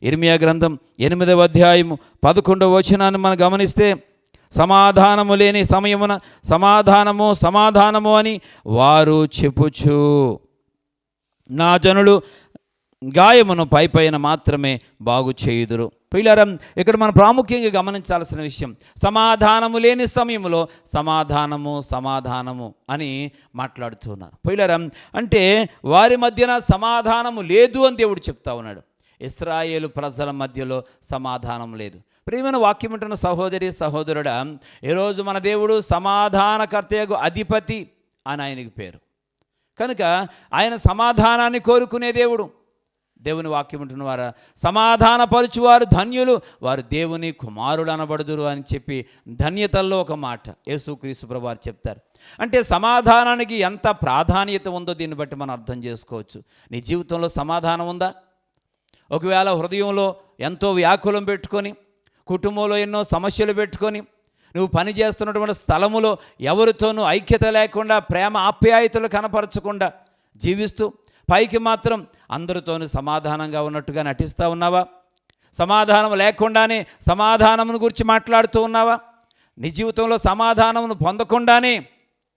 ఇర్మియా గ్రంథం 8వ అధ్యాయము 11వ వచనాన్ని మనం గమనిస్తే, సమాధానము లేని సమయమున సమాధానము సమాధానము అని వారు చెప్పుచు నా జనులు గాయమును పైపైన మాత్రమే బాగు చేయుదురు. ప్రియులారా, ఇక్కడ మనం ప్రాముఖ్యంగా గమనించాల్సిన విషయం, సమాధానము లేని సమయంలో సమాధానము సమాధానము అని మాట్లాడుతున్నారు. ప్రియులారా, అంటే వారి మధ్యన సమాధానము లేదు అని దేవుడు చెప్తా ఉన్నాడు. ఇశ్రాయేలు ప్రజల మధ్యలో సమాధానం లేదు. ప్రియమైన వాక్యం ఉంటున్న సహోదరి సహోదరుడా, ఈరోజు మన దేవుడు సమాధానకర్తయగు అధిపతి అని ఆయనకి పేరు కనుక ఆయన సమాధానాన్ని కోరుకునే దేవుడు. దేవుని వాక్యం ఉంటున్న వారు సమాధానపరచువారు ధన్యులు, వారు దేవుని కుమారులు అనబడుదురు అని చెప్పి ధన్యతల్లో ఒక మాట యేసుక్రీస్తు ప్రభువు వారు చెప్తారు. అంటే సమాధానానికి ఎంత ప్రాధాన్యత ఉందో దీన్ని బట్టి మనం అర్థం చేసుకోవచ్చు. నీ జీవితంలో సమాధానం ఉందా? ఒకవేళ హృదయంలో ఎంతో వ్యాకులం పెట్టుకొని, కుటుంబంలో ఎన్నో సమస్యలు పెట్టుకొని, నువ్వు పని చేస్తున్నటువంటి స్థలములో ఎవరితోనూ ఐక్యత లేకుండా, ప్రేమ ఆప్యాయతలు కనపరచకుండా జీవిస్తూ పైకి మాత్రం అందరితోనూ సమాధానంగా ఉన్నట్టుగా నటిస్తూ ఉన్నావా? సమాధానం లేకుండానే సమాధానమును గురించి మాట్లాడుతూ ఉన్నావా? నీ జీవితంలో సమాధానమును పొందకుండానే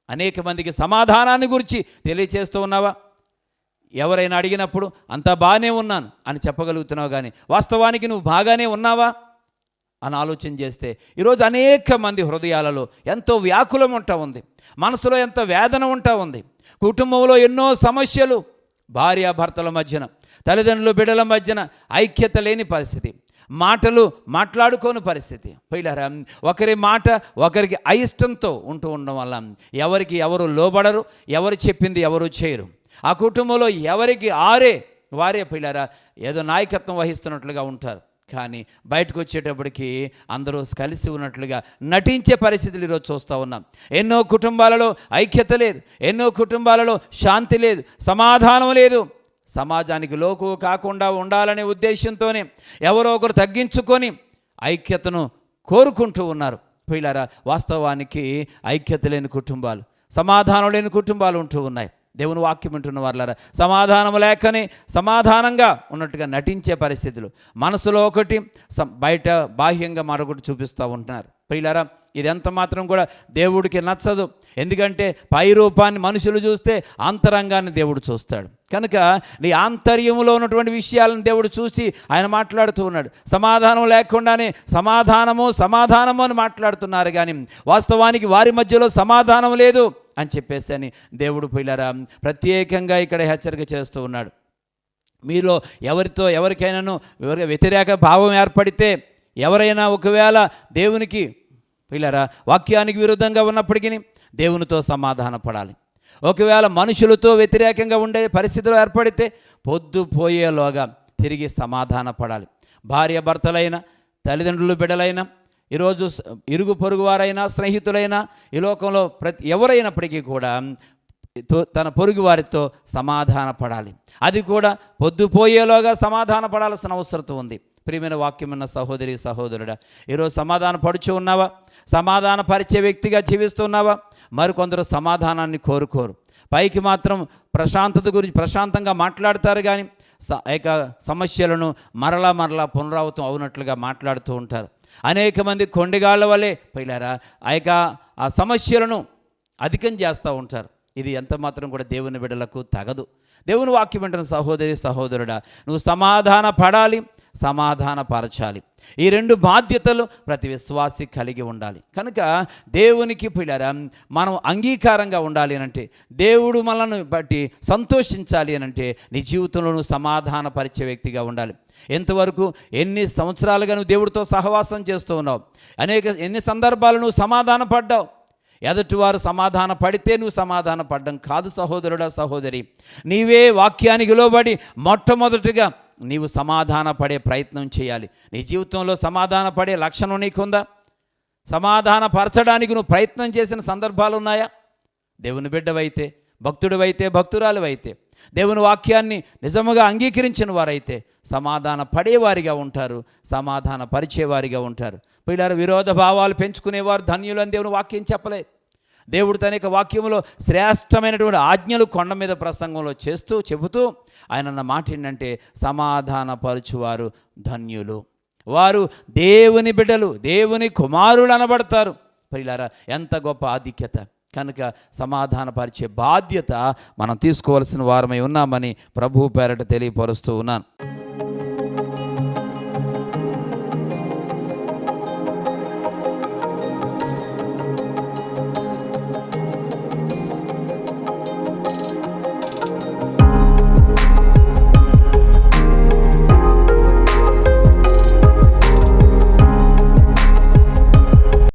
అనేక మందికి సమాధానాన్ని గురించి తెలియచేస్తూ ఉన్నావా? ఎవరైనా అడిగినప్పుడు అంతా బాగానే ఉన్నాను అని చెప్పగలుగుతున్నావు, కానీ వాస్తవానికి నువ్వు బాగానే ఉన్నావా అని ఆలోచన చేస్తే ఈరోజు అనేక మంది హృదయాలలో ఎంతో వ్యాకులం ఉంటా ఉంది, మనసులో ఎంతో వేదన ఉంటా ఉంది, కుటుంబంలో ఎన్నో సమస్యలు, భార్యాభర్తల మధ్యన, తల్లిదండ్రులు బిడ్డల మధ్యన ఐక్యత లేని పరిస్థితి, మాటలు మాట్లాడుకోని పరిస్థితి. పిల్లరా, ఒకరి మాట ఒకరికి అయిష్టంతో ఉంటూ ఉండడం వల్ల ఎవరికి ఎవరు లోబడరు, ఎవరు చెప్పింది ఎవరు చేయరు. ఆ కుటుంబంలో ఎవరికి వారే పిల్లరా ఏదో నాయకత్వం వహిస్తున్నట్లుగా ఉంటారు, కానీ బయటకు వచ్చేటప్పటికి అందరూ కలిసి ఉన్నట్లుగా నటించే పరిస్థితులు ఈరోజు చూస్తూ ఉన్నాం. ఎన్నో కుటుంబాలలో ఐక్యత లేదు, ఎన్నో కుటుంబాలలో శాంతి లేదు, సమాధానం లేదు. సమాజానికి లోకు కాకుండా ఉండాలనే ఉద్దేశంతోనే ఎవరో ఒకరు తగ్గించుకొని ఐక్యతను కోరుకుంటూ ఉన్నారు. పిల్లరా, వాస్తవానికి ఐక్యత లేని కుటుంబాలు, సమాధానం లేని కుటుంబాలు ఉంటూ ఉన్నాయి. దేవుని వాక్యం వింటున్న వారులారా, సమాధానం లేకనే సమాధానంగా ఉన్నట్టుగా నటించే పరిస్థితులు, మనసులో ఒకటి బయట బాహ్యంగా మరొకటి చూపిస్తూ ఉంటున్నారు. ప్రియులారా, ఇది ఎంత మాత్రం కూడా దేవుడికి నచ్చదు. ఎందుకంటే పై రూపాన్ని మనుషులు చూస్తే అంతరంగాన్ని దేవుడు చూస్తాడు. కనుక నీ ఆంతర్యంలో ఉన్నటువంటి విషయాలను దేవుడు చూసి ఆయన మాట్లాడుతూ ఉన్నాడు. సమాధానం లేకుండానే సమాధానము అని మాట్లాడుతున్నారు, కానీ వాస్తవానికి వారి మధ్యలో సమాధానం లేదు అని చెప్పేసి అని దేవుడు పిల్లరా ప్రత్యేకంగా ఇక్కడ హెచ్చరిక చేస్తూ ఉన్నాడు. మీలో ఎవరికైనాను వ్యతిరేక భావం ఏర్పడితే, ఎవరైనా ఒకవేళ దేవునికి పిల్లరా వాక్యానికి విరుద్ధంగా ఉన్నప్పటికీ దేవునితో సమాధాన పడాలి. ఒకవేళ మనుషులతో వ్యతిరేకంగా ఉండే పరిస్థితులు ఏర్పడితే పొద్దుపోయేలోగా తిరిగి సమాధాన పడాలి. భార్య భర్తలైనా, తల్లిదండ్రులు బిడ్డలైనా, ఈరోజు ఇరుగు పొరుగు వారైనా, స్నేహితులైనా, ఈ లోకంలో ఎవరైనప్పటికీ కూడా తన పొరుగు వారితో సమాధాన పడాలి. అది కూడా పొద్దుపోయేలోగా సమాధాన పడాల్సిన అవసరం ఉంది. ప్రియమైన వాక్యం ఉన్న సహోదరి సహోదరుడా, ఈరోజు సమాధాన పడుచు ఉన్నావా? సమాధాన పరిచే వ్యక్తిగా జీవిస్తున్నావా? మరికొందరు సమాధానాన్ని కోరుకోరు, పైకి మాత్రం ప్రశాంతత గురించి ప్రశాంతంగా మాట్లాడతారు, కానీ సమస్యలను మరలా పునరావృతం అవునట్లుగా మాట్లాడుతూ ఉంటారు. అనేక మంది కొండిగాళ్ల వల్లే పిల్లరా ఆ సమస్యలను అధికం చేస్తూ ఉంటారు. ఇది ఎంత మాత్రం కూడా దేవుని బిడ్డలకు తగదు. దేవుని వాక్యం వింటున్న సహోదరి సహోదరుడా, నువ్వు సమాధాన పడాలి, సమాధాన పరచాలి. ఈ రెండు బాధ్యతలు ప్రతి విశ్వాసి కలిగి ఉండాలి. కనుక దేవునికి పిల్లరా మనం అంగీకారంగా ఉండాలి అనంటే, దేవుడు మనల్ని బట్టి సంతోషించాలి అనంటే నీ జీవితంలో నువ్వు సమాధాన పరిచే వ్యక్తిగా ఉండాలి. ఎంతవరకు ఎన్ని సంవత్సరాలుగా నువ్వు దేవుడితో సహవాసం చేస్తూ ఉన్నావు, ఎన్ని సందర్భాలు నువ్వు సమాధాన పడ్డావు. ఎదుటివారు సమాధాన పడితే నువ్వు సమాధాన పడ్డం కాదు సహోదరుడా సహోదరి, నీవే వాక్యానికి లోబడి మొట్టమొదటిగా నీవు సమాధాన పడే ప్రయత్నం చేయాలి. నీ జీవితంలో సమాధాన పడే లక్షణం నీకుందా? సమాధాన పరచడానికి నువ్వు ప్రయత్నం చేసిన సందర్భాలు ఉన్నాయా? దేవుని బిడ్డవైతే, భక్తుడివైతే, భక్తురాలువైతే, దేవుని వాక్యాన్ని నిజముగా అంగీకరించిన వారైతే సమాధాన పడేవారిగా ఉంటారు, సమాధాన పరిచేవారిగా ఉంటారు. పిల్లలు విరోధ భావాలు పెంచుకునేవారు ధన్యులు అని దేవుని వాక్యం చెప్పలే. దేవుడు తన యొక్క వాక్యంలో శ్రేష్టమైనటువంటి ఆజ్ఞలు కొండ మీద ప్రసంగంలో చెబుతూ ఆయన అన్న మాట ఏంటంటే, సమాధానపరచువారు ధన్యులు, వారు దేవుని బిడ్డలు, దేవుని కుమారులు అనబడతారు. ప్రియులారా, ఎంత గొప్ప ఆధిక్యత! కనుక సమాధానపరిచే బాధ్యత మనం తీసుకోవాల్సిన వారమై ఉన్నామని ప్రభువు పేరట తెలియపరుస్తూ ఉన్నాను.